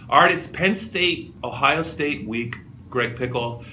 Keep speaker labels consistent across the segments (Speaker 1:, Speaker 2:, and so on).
Speaker 1: All right, it's Penn State, Ohio State week. Greg Pickle.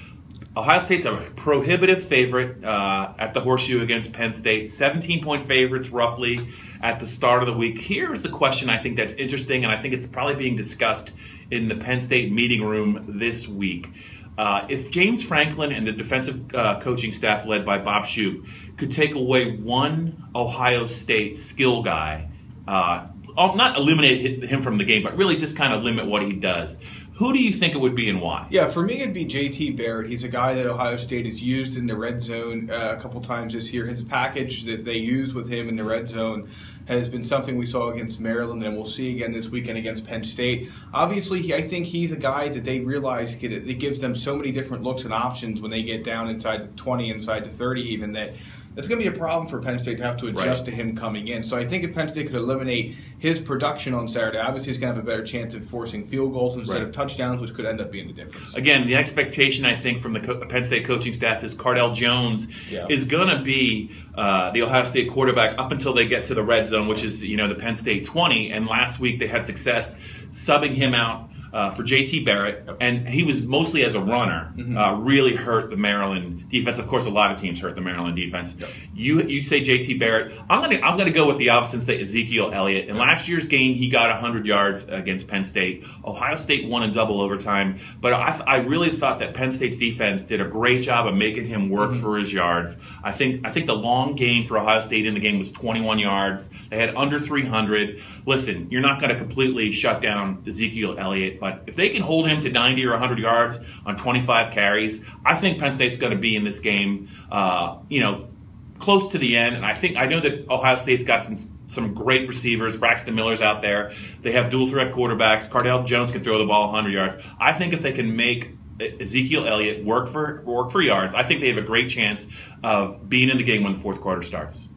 Speaker 1: Ohio State's a prohibitive favorite at the Horseshoe against Penn State. 17-point favorites roughly at the start of the week. Here is the question I think that's interesting, and I think it's probably being discussed in the Penn State meeting room this week. If James Franklin and the defensive coaching staff led by Bob Shoop could take away one Ohio State skill guy, not eliminate him from the game, but really just kind of limit what he does, who do you think it would be and why?
Speaker 2: Yeah, for me it'd be BJT Baird. He's a guy that Ohio State has used in the red zone a couple times this year. His package that they use with him in the red zone has been something we saw against Maryland, and we'll see again this weekend against Penn State. Obviously, I think he's a guy that they realize it gives them so many different looks and options when they get down inside the 20, inside the 30 even, that it's going to be a problem for Penn State to have to adjust to him coming in. So I think if Penn State could eliminate his production on Saturday, obviously he's going to have a better chance of forcing field goals instead of touchdowns, which could end up being the difference.
Speaker 1: Again, the expectation, I think, from the Penn State coaching staff is Cardell Jones is going to be the Ohio State quarterback up until they get to the red zone, which is, the Penn State 20. And last week they had success subbing him out for JT Barrett, and he was mostly as a runner, really hurt the Maryland defense. Of course, a lot of teams hurt the Maryland defense. You say JT Barrett. I'm gonna go with the opposite and say Ezekiel Elliott. In last year's game, he got 100 yards against Penn State. Ohio State won in double overtime, but I really thought that Penn State's defense did a great job of making him work for his yards. I think the long gain for Ohio State in the game was 21 yards. They had under 300. Listen, you're not going to completely shut down Ezekiel Elliott, but if they can hold him to 90 or 100 yards on 25 carries, I think Penn State's going to be in this game, close to the end. And I know that Ohio State's got some great receivers. Braxton Miller's out there. They have dual threat quarterbacks. Cardell Jones can throw the ball 100 yards. I think if they can make Ezekiel Elliott work for yards, I think they have a great chance of being in the game when the fourth quarter starts.